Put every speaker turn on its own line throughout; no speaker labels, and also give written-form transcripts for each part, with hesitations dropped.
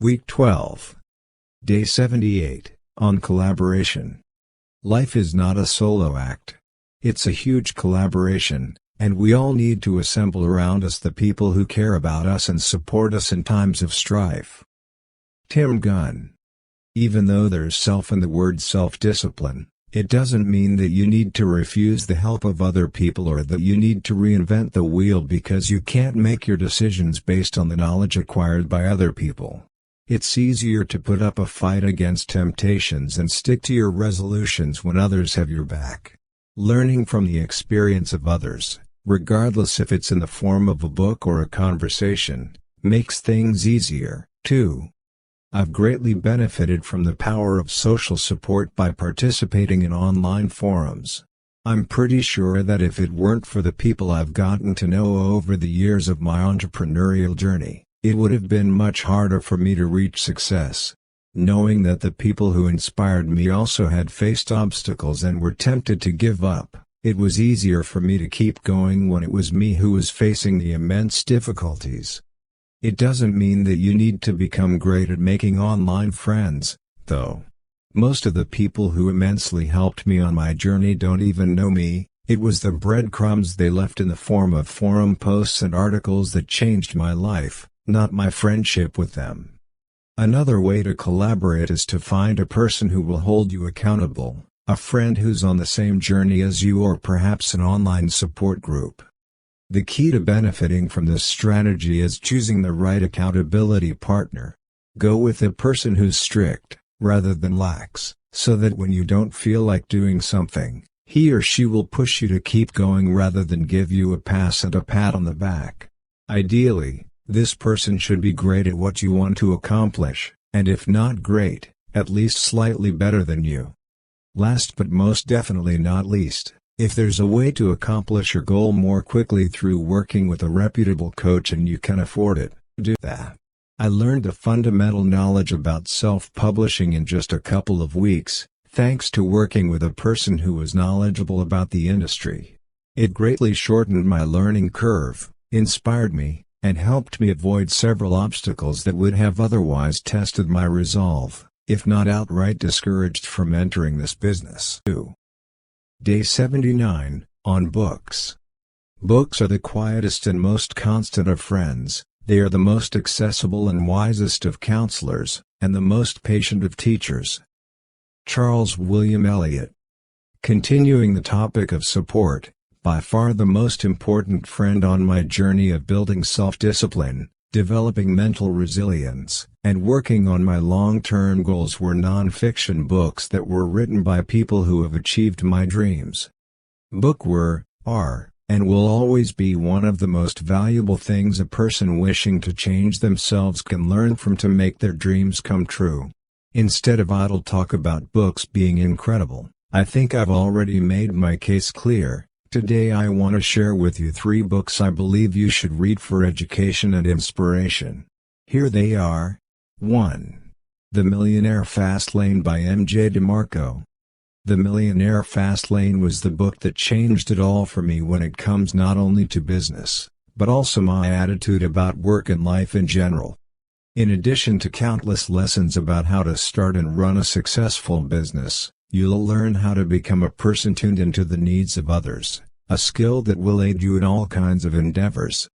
Week 12. Day 78, on collaboration. Life is not a solo act. It's a huge collaboration, and we all need to assemble around us the people who care about us and support us in times of strife. Tim Gunn. Even though there's self in the word self-discipline, it doesn't mean that you need to refuse the help of other people or that you need to reinvent the wheel because you can't make your decisions based on the knowledge acquired by other people. It's easier to put up a fight against temptations and stick to your resolutions when others have your back. Learning from the experience of others, regardless if it's in the form of a book or a conversation, makes things easier, too. I've greatly benefited from the power of social support by participating in online forums. I'm pretty sure that if it weren't for the people I've gotten to know over the years of my entrepreneurial journey, it would have been much harder for me to reach success. Knowing that the people who inspired me also had faced obstacles and were tempted to give up, it was easier for me to keep going when it was me who was facing the immense difficulties. It doesn't mean that you need to become great at making online friends, though. Most of the people who immensely helped me on my journey don't even know me. It was the breadcrumbs they left in the form of forum posts and articles that changed my life, not my friendship with them. Another way to collaborate is to find a person who will hold you accountable, a friend who's on the same journey as you, or perhaps an online support group. The key to benefiting from this strategy is choosing the right accountability partner. Go with a person who's strict, rather than lax, so that when you don't feel like doing something, he or she will push you to keep going rather than give you a pass and a pat on the back. Ideally, this person should be great at what you want to accomplish, and if not great, at least slightly better than you. Last but most definitely not least, if there's a way to accomplish your goal more quickly through working with a reputable coach and you can afford it, do that. I learned the fundamental knowledge about self-publishing in just a couple of weeks, thanks to working with a person who was knowledgeable about the industry. It greatly shortened my learning curve, inspired me, and helped me avoid several obstacles that would have otherwise tested my resolve, if not outright discouraged from entering this business. Day 79, on books. Books are the quietest and most constant of friends. They are the most accessible and wisest of counselors, and the most patient of teachers. Charles William Eliot. Continuing the topic of support, by far the most important friend on my journey of building self-discipline, developing mental resilience, and working on my long-term goals were non-fiction books that were written by people who have achieved my dreams. Books were, are, and will always be one of the most valuable things a person wishing to change themselves can learn from to make their dreams come true. Instead of idle talk about books being incredible, I think I've already made my case clear. Today I want to share with you 3 books I believe you should read for education and inspiration. Here they are. 1. The Millionaire Fastlane by M.J. DeMarco. The Millionaire Fastlane was the book that changed it all for me when it comes not only to business, but also my attitude about work and life in general. In addition to countless lessons about how to start and run a successful business, you'll learn how to become a person tuned into the needs of others, a skill that will aid you in all kinds of endeavors.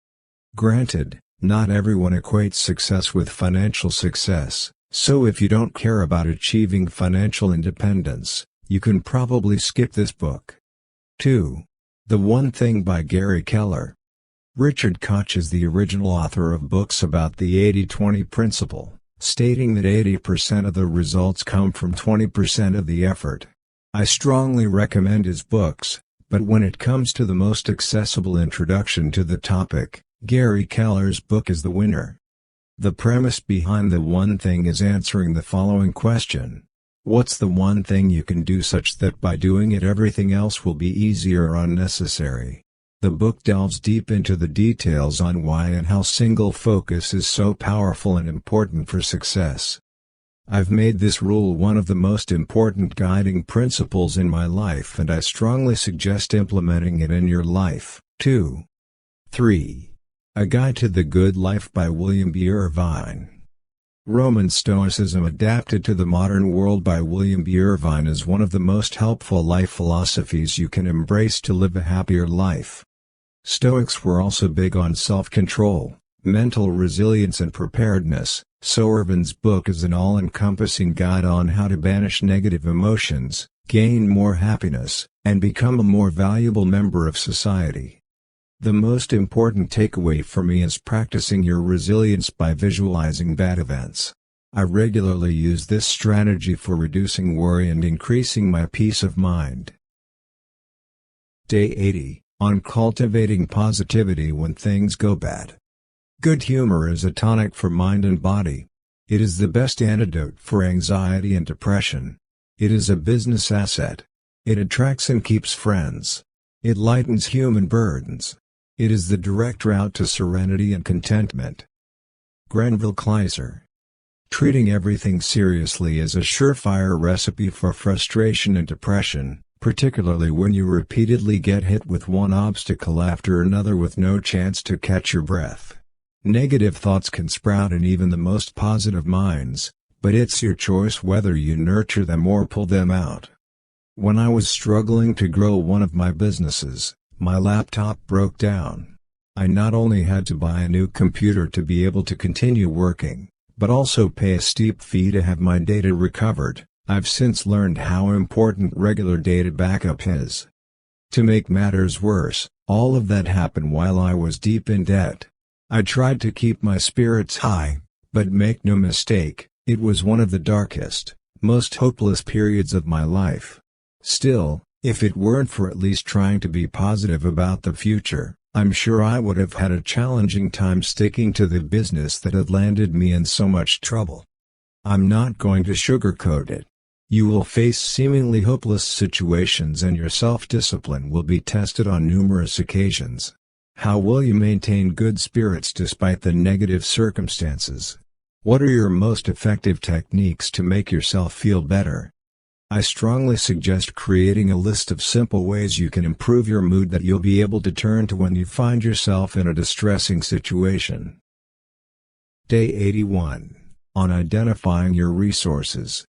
Granted, not everyone equates success with financial success, so if you don't care about achieving financial independence, you can probably skip this book. 2. The One Thing by Gary Keller. Richard Koch is the original author of books about the 80-20 principle, stating that 80% of the results come from 20% of the effort. I strongly recommend his books, but when it comes to the most accessible introduction to the topic, Gary Keller's book is the winner. The premise behind The One Thing is answering the following question. What's the one thing you can do such that by doing it everything else will be easier or unnecessary? The book delves deep into the details on why and how single focus is so powerful and important for success. I've made this rule one of the most important guiding principles in my life, and I strongly suggest implementing it in your life, too. 3. A Guide to the Good Life by William B. Irvine. Roman Stoicism adapted to the modern world by William B. Irvine is one of the most helpful life philosophies you can embrace to live a happier life. Stoics were also big on self-control, mental resilience and preparedness, so Irvine's book is an all-encompassing guide on how to banish negative emotions, gain more happiness, and become a more valuable member of society. The most important takeaway for me is practicing your resilience by visualizing bad events. I regularly use this strategy for reducing worry and increasing my peace of mind. Day 80, on cultivating positivity when things go bad. Good humor is a tonic for mind and body. It is the best antidote for anxiety and depression. It is a business asset. It attracts and keeps friends. It lightens human burdens. It is the direct route to serenity and contentment. Grenville Kleiser. Treating everything seriously is a surefire recipe for frustration and depression, particularly when you repeatedly get hit with one obstacle after another with no chance to catch your breath. Negative thoughts can sprout in even the most positive minds, but it's your choice whether you nurture them or pull them out. When I was struggling to grow one of my businesses, my laptop broke down. I not only had to buy a new computer to be able to continue working, but also pay a steep fee to have my data recovered. I've since learned how important regular data backup is. To make matters worse, all of that happened while I was deep in debt. I tried to keep my spirits high, but make no mistake, it was one of the darkest, most hopeless periods of my life. Still, if it weren't for at least trying to be positive about the future, I'm sure I would have had a challenging time sticking to the business that had landed me in so much trouble. I'm not going to sugarcoat it. You will face seemingly hopeless situations and your self-discipline will be tested on numerous occasions. How will you maintain good spirits despite the negative circumstances? What are your most effective techniques to make yourself feel better? I strongly suggest creating a list of simple ways you can improve your mood that you'll be able to turn to when you find yourself in a distressing situation. Day 81, on identifying your resources.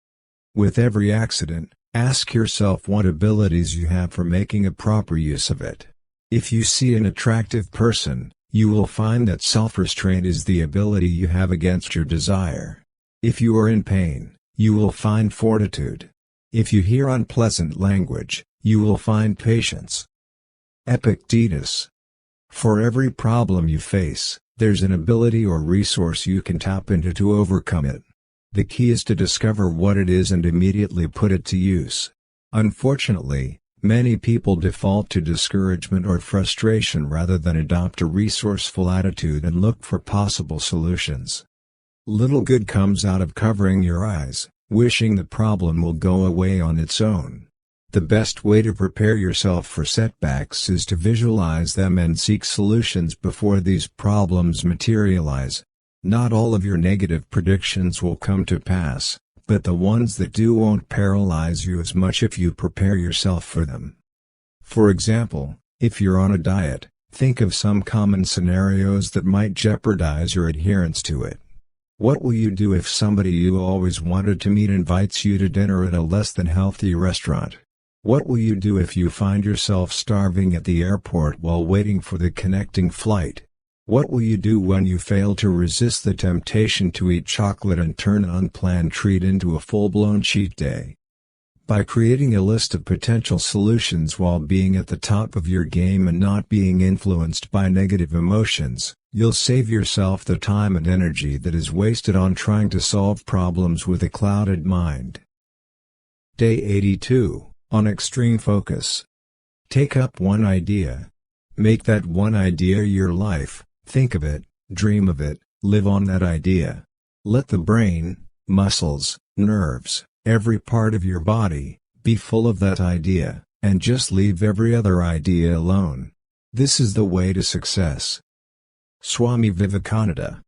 With every accident, ask yourself what abilities you have for making a proper use of it. If you see an attractive person, you will find that self-restraint is the ability you have against your desire. If you are in pain, you will find fortitude. If you hear unpleasant language, you will find patience. Epictetus. For every problem you face, there's an ability or resource you can tap into to overcome it. The key is to discover what it is and immediately put it to use. Unfortunately, many people default to discouragement or frustration rather than adopt a resourceful attitude and look for possible solutions. Little good comes out of covering your eyes, wishing the problem will go away on its own. The best way to prepare yourself for setbacks is to visualize them and seek solutions before these problems materialize. Not all of your negative predictions will come to pass, but the ones that do won't paralyze you as much if you prepare yourself for them. For example, if you're on a diet, think of some common scenarios that might jeopardize your adherence to it. What will you do if somebody you always wanted to meet invites you to dinner at a less than healthy restaurant? What will you do if you find yourself starving at the airport while waiting for the connecting flight? What will you do when you fail to resist the temptation to eat chocolate and turn an unplanned treat into a full-blown cheat day? By creating a list of potential solutions while being at the top of your game and not being influenced by negative emotions, you'll save yourself the time and energy that is wasted on trying to solve problems with a clouded mind. Day 82, on extreme focus. Take up one idea. Make that one idea your life, think of it, dream of it, live on that idea. Let the brain, muscles, nerves, every part of your body, be full of that idea, and just leave every other idea alone. This is the way to success. Swami Vivekananda.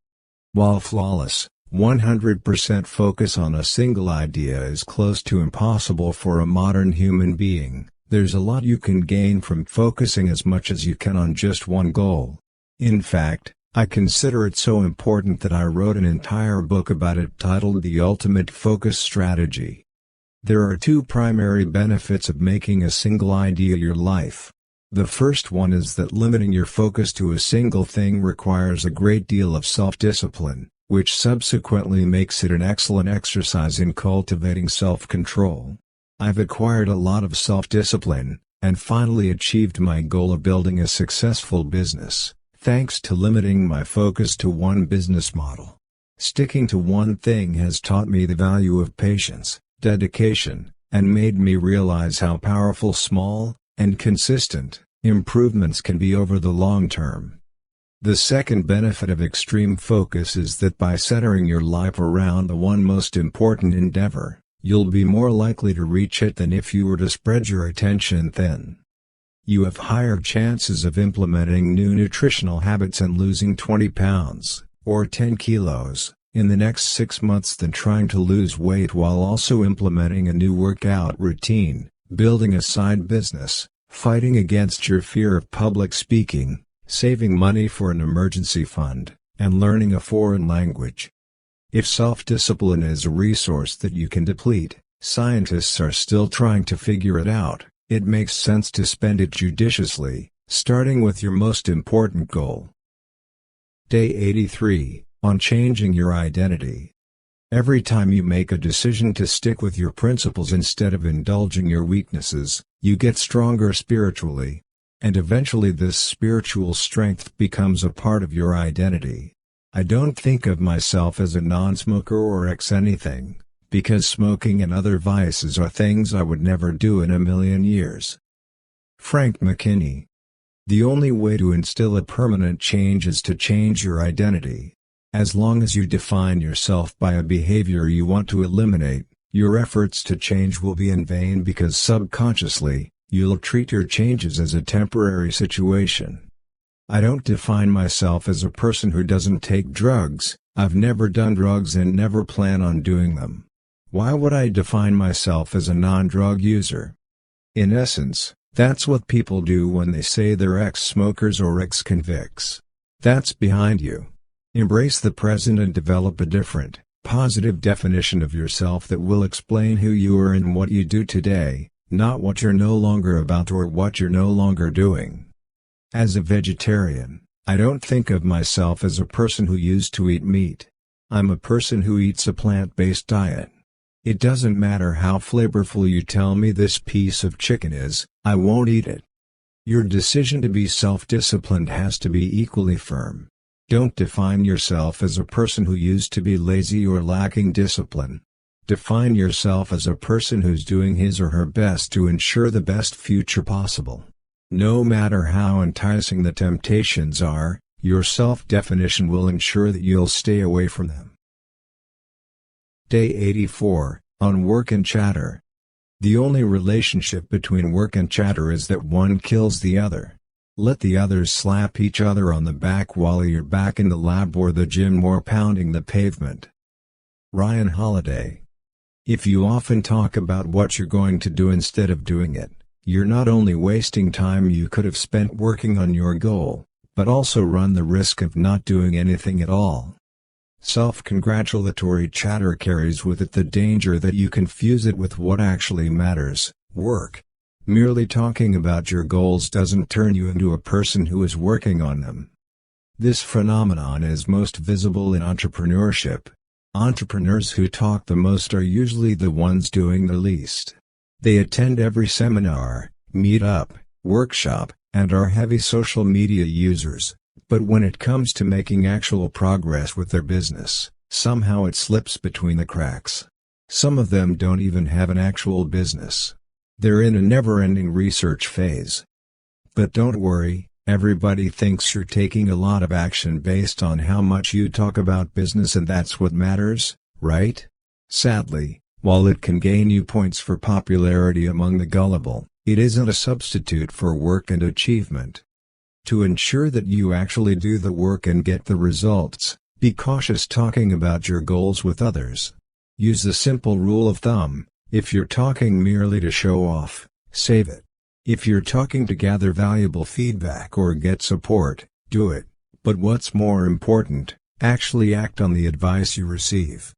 While flawless, 100% focus on a single idea is close to impossible for a modern human being, there's a lot you can gain from focusing as much as you can on just one goal. In fact, I consider it so important that I wrote an entire book about it titled The Ultimate Focus Strategy. There are two primary benefits of making a single idea your life. The first one is that limiting your focus to a single thing requires a great deal of self-discipline, which subsequently makes it an excellent exercise in cultivating self-control. I've acquired a lot of self-discipline, and finally achieved my goal of building a successful business, thanks to limiting my focus to one business model. Sticking to one thing has taught me the value of patience, dedication, and made me realize how powerful small, and consistent, improvements can be over the long term. The second benefit of extreme focus is that by centering your life around the one most important endeavor, you'll be more likely to reach it than if you were to spread your attention thin. You have higher chances of implementing new nutritional habits and losing 20 pounds, or 10 kilos, in the next 6 months than trying to lose weight while also implementing a new workout routine, building a side business, fighting against your fear of public speaking, saving money for an emergency fund, and learning a foreign language. If self-discipline is a resource that you can deplete, scientists are still trying to figure it out. It makes sense to spend it judiciously, starting with your most important goal. Day 83, on changing your identity. Every time you make a decision to stick with your principles instead of indulging your weaknesses, you get stronger spiritually. And eventually this spiritual strength becomes a part of your identity. I don't think of myself as a non-smoker or ex-anything, because smoking and other vices are things I would never do in a million years. Frank McKinney. The only way to instill a permanent change is to change your identity. As long as you define yourself by a behavior you want to eliminate, your efforts to change will be in vain because subconsciously, you'll treat your changes as a temporary situation. I don't define myself as a person who doesn't take drugs. I've never done drugs and never plan on doing them. Why would I define myself as a non-drug user? In essence, that's what people do when they say they're ex-smokers or ex-convicts. That's behind you. Embrace the present and develop a different, positive definition of yourself that will explain who you are and what you do today, not what you're no longer about or what you're no longer doing. As a vegetarian, I don't think of myself as a person who used to eat meat. I'm a person who eats a plant-based diet. It doesn't matter how flavorful you tell me this piece of chicken is, I won't eat it. Your decision to be self-disciplined has to be equally firm. Don't define yourself as a person who used to be lazy or lacking discipline. Define yourself as a person who's doing his or her best to ensure the best future possible. No matter how enticing the temptations are, your self-definition will ensure that you'll stay away from them. Day 84, on work and chatter. The only relationship between work and chatter is that one kills the other. Let the others slap each other on the back while you're back in the lab or the gym or pounding the pavement. Ryan Holiday. If you often talk about what you're going to do instead of doing it, you're not only wasting time you could have spent working on your goal, but also run the risk of not doing anything at all. Self-congratulatory chatter carries with it the danger that you confuse it with what actually matters, work. Merely talking about your goals doesn't turn you into a person who is working on them. This phenomenon is most visible in entrepreneurship. Entrepreneurs who talk the most are usually the ones doing the least. They attend every seminar, meet-up, workshop, and are heavy social media users. But when it comes to making actual progress with their business, somehow it slips between the cracks. Some of them don't even have an actual business. They're in a never-ending research phase. But don't worry, everybody thinks you're taking a lot of action based on how much you talk about business and that's what matters, right? Sadly, while it can gain you points for popularity among the gullible, it isn't a substitute for work and achievement. To ensure that you actually do the work and get the results, be cautious talking about your goals with others. Use the simple rule of thumb: if you're talking merely to show off, save it. If you're talking to gather valuable feedback or get support, do it. But what's more important, actually act on the advice you receive.